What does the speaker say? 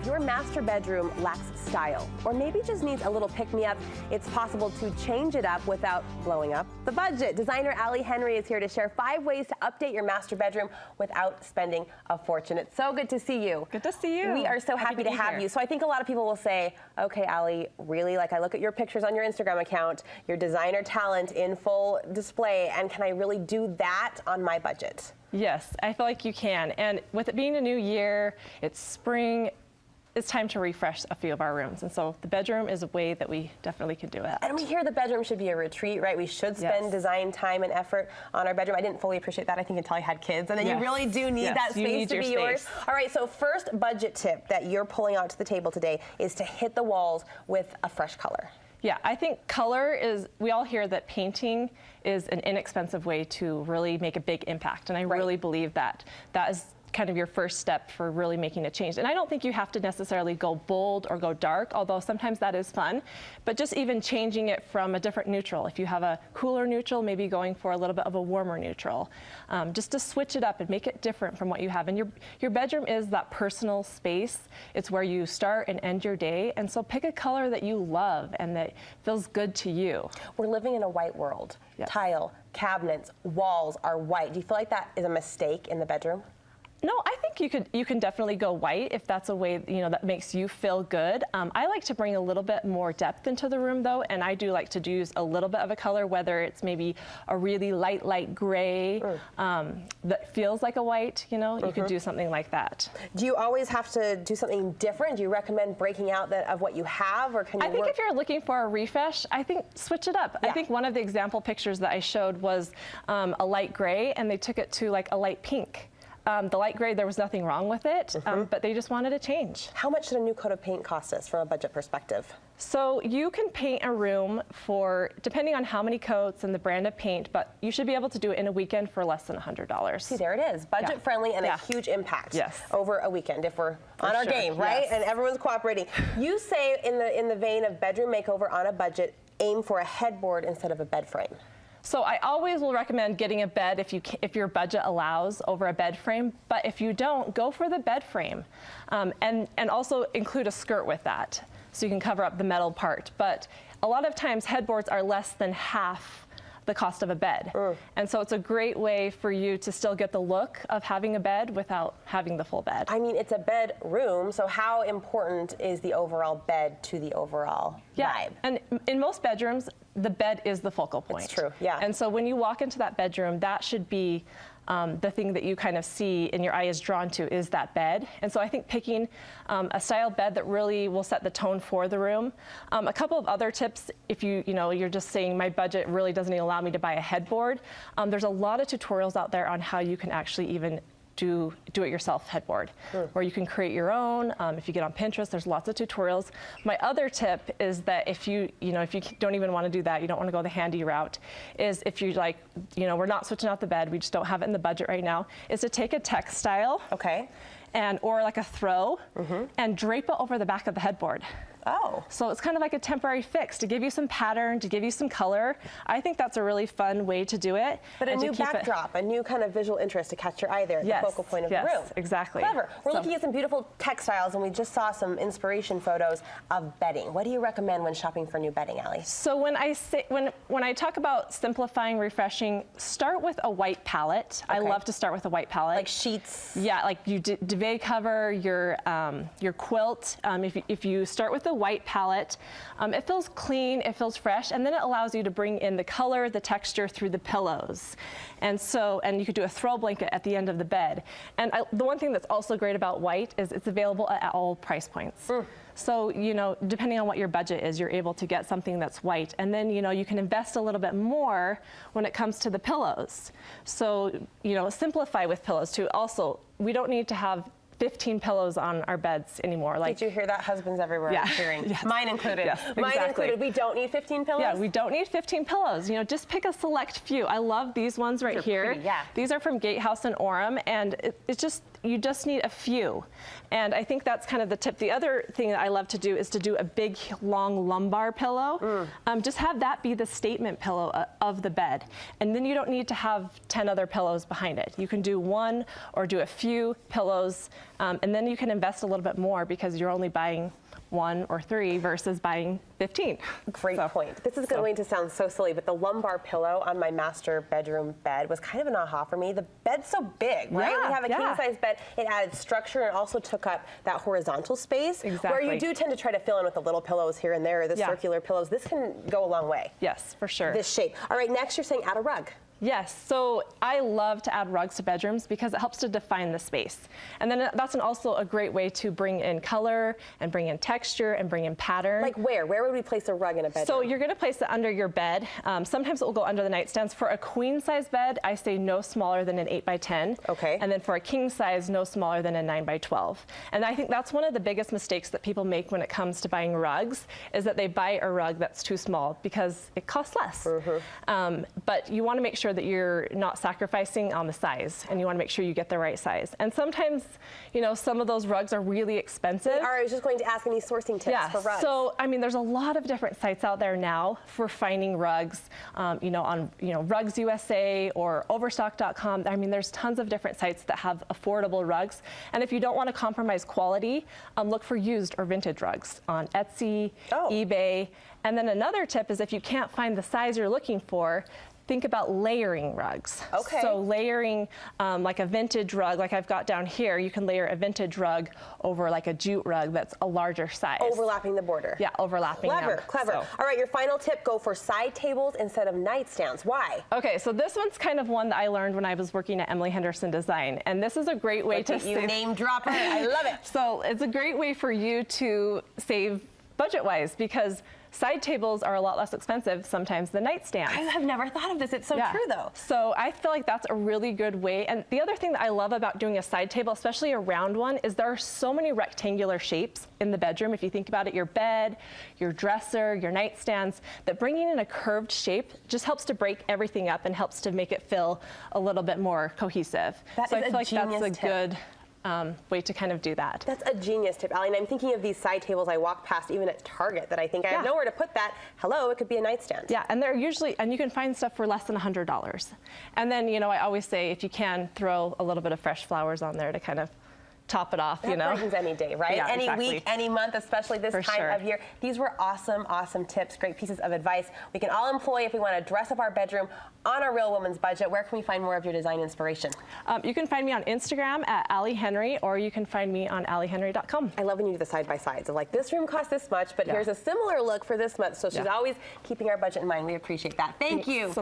your master bedroom lacks style, or maybe just needs a little pick-me-up, it's possible to change it up without blowing up the budget. Designer Henrie is here to share 5 ways to update your master bedroom without spending a fortune. It's so good to see you. Good to see you. We are so happy to have you. So I think a lot of people will say, okay, Allie, really? Like, I look at your pictures on your Instagram account, your designer talent in full display, and can I really do that on my budget? Yes, I feel like you can. And with it being a new year, it's spring, it's time to refresh a few of our rooms. And so the bedroom is a way that we definitely can do it. And we hear the bedroom should be a retreat, right? We should spend design time and effort on our bedroom. I didn't fully appreciate that, I think, until I had kids. And then you really do need that space to be yours. All right, so first budget tip that you're pulling out to the table today is to hit the walls with a fresh color. Yeah, I think color is, we all hear that painting is an inexpensive way to really make a big impact. And I really believe that that is kind of your first step for really making a change. And I don't think you have to necessarily go bold or go dark, although sometimes that is fun, but just even changing it from a different neutral. If you have a cooler neutral, maybe going for a little bit of a warmer neutral, just to switch it up and make it different from what you have. And your bedroom is that personal space. It's where you start and end your day. And so pick a color that you love and that feels good to you. We're living in a white world. Tile, cabinets, walls are white. Do you feel like that is a mistake in the bedroom? No, I think you can definitely go white if that's a way, you know, that makes you feel good. I like to bring a little bit more depth into the room though, and I do like to use a little bit of a color, whether it's maybe a really light gray that feels like a white, you know, you could do something like that. Do you always have to do something different? Do you recommend breaking out of what you have, or can you if you're looking for a refresh, I think switch it up. I think one of the example pictures that I showed was a light gray, and they took it to like a light pink. The light gray, there was nothing wrong with it, but they just wanted a change. How much should a new coat of paint cost us from a budget perspective? So you can paint a room for, depending on how many coats and the brand of paint, but you should be able to do it in a weekend for less than $100. See, there it is. Budget friendly and a huge impact over a weekend if we're on our game, right? And everyone's cooperating. You say in the vein of bedroom makeover on a budget, aim for a headboard instead of a bed frame. So I always will recommend getting a bed if your budget allows over a bed frame, but if you don't, go for the bed frame. And also include a skirt with that, so you can cover up the metal part. But a lot of times headboards are less than half the cost of a bed. And so it's a great way for you to still get the look of having a bed without having the full bed. I mean, it's a bedroom, so how important is the overall bed to the overall vibe? And in most bedrooms, the bed is the focal point. It's true, And so when you walk into that bedroom, that should be the thing that you kind of see and your eye is drawn to is that bed. And so I think picking a style bed that really will set the tone for the room. A couple of other tips, if you're just saying my budget really doesn't even allow me to buy a headboard, there's a lot of tutorials out there on how you can actually even do it yourself headboard, or you can create your own. If you get on Pinterest, there's lots of tutorials. My other tip is that if you don't even want to do that, you don't want to go the handy route, is if you like, we're not switching out the bed, we just don't have it in the budget right now, is to take a textile, or like a throw, and drape it over the back of the headboard. So it's kind of like a temporary fix to give you some pattern, to give you some color. I think that's a really fun way to do it. But a new backdrop, a new kind of visual interest to catch your eye there at the focal point of the room. Exactly. Clever. We're looking at some beautiful textiles, and we just saw some inspiration photos of bedding. What do you recommend when shopping for new bedding, Allie? So when I talk about simplifying, refreshing, start with a white palette. I love to start with a white palette. Like sheets? Yeah, like you duvet cover, your quilt. If you start with the white palette, it feels clean, it feels fresh, and then it allows you to bring in the color, the texture through the pillows. And you could do a throw blanket at the end of the bed. And the one thing that's also great about white is it's available at all price points. So, depending on what your budget is, you're able to get something that's white. And then, you can invest a little bit more when it comes to the pillows. So, simplify with pillows too. Also, we don't need to have 15 pillows on our beds anymore. Did you hear that? Husbands everywhere are cheering. Mine included. Mine included. We don't need 15 pillows? Yeah, we don't need 15 pillows. Just pick a select few. I love these ones right here. Pretty, These are from Gatehouse and Orem, and you just need a few. And I think that's kind of the tip. The other thing that I love to do is to do a big, long lumbar pillow. Just have that be the statement pillow of the bed. And then you don't need to have 10 other pillows behind it. You can do one or do a few pillows And then you can invest a little bit more because you're only buying 1 or 3 versus buying 15. Great point. This is going to sound so silly, but the lumbar pillow on my master bedroom bed was kind of an aha for me. The bed's so big, right? Yeah, we have a king-size bed. It added structure and also took up that horizontal space. Exactly. Where you do tend to try to fill in with the little pillows here and there, or the circular pillows. This can go a long way. Yes, for sure. This shape. All right, next you're saying add a rug. Yes, so I love to add rugs to bedrooms because it helps to define the space. And then that's also a great way to bring in color and bring in texture and bring in pattern. Like where? Where would we place a rug in a bedroom? So you're going to place it under your bed. Sometimes it will go under the nightstands. For a queen size bed, I say no smaller than an 8 by 10. Okay. And then for a king size, no smaller than a 9 by 12. And I think that's one of the biggest mistakes that people make when it comes to buying rugs, is that they buy a rug that's too small because it costs less. But you want to make sure that you're not sacrificing on the size, and you want to make sure you get the right size. And sometimes, you know, some of those rugs are really expensive. All right, I was just going to ask any sourcing tips for rugs. So, I mean, there's a lot of different sites out there now for finding rugs, you know, on, Rugs USA or Overstock.com. I mean, there's tons of different sites that have affordable rugs. And if you don't want to compromise quality, look for used or vintage rugs on Etsy, eBay. And then another tip is if you can't find the size you're looking for, think about layering rugs. Okay. So layering like a vintage rug, like I've got down here, you can layer a vintage rug over like a jute rug that's a larger size. Overlapping the border. Yeah, overlapping them. Clever. So. All right, your final tip, go for side tables instead of nightstands. Why? Okay, so this one's kind of one that I learned when I was working at Emily Henderson Design. And this is a great way to save. You name dropper, I love it. So it's a great way for you to save budget-wise, because side tables are a lot less expensive sometimes than nightstands. I have never thought of this. It's so true, though. So I feel like that's a really good way. And the other thing that I love about doing a side table, especially a round one, is there are so many rectangular shapes in the bedroom. If you think about it, your bed, your dresser, your nightstands, that bringing in a curved shape just helps to break everything up and helps to make it feel a little bit more cohesive. So I feel like that's a good way to kind of do that. That's a genius tip, Allie. And I'm thinking of these side tables I walk past even at Target that I think I have nowhere to put that. Hello, it could be a nightstand. Yeah, and they're usually, and you can find stuff for less than $100. And then, I always say if you can, throw a little bit of fresh flowers on there to kind of top it off, That brightens any day, right? Yeah, any exactly. week, any month, especially this time of year. These were awesome tips, great pieces of advice we can all employ if we want to dress up our bedroom on a real woman's budget. Where can we find more of your design inspiration? You can find me on Instagram at Allie Henrie, or you can find me on alliehenrie.com. I love when you do the side-by-sides of like, this room costs this much, but here's a similar look for this month. So she's always keeping our budget in mind. We appreciate that. Thank you.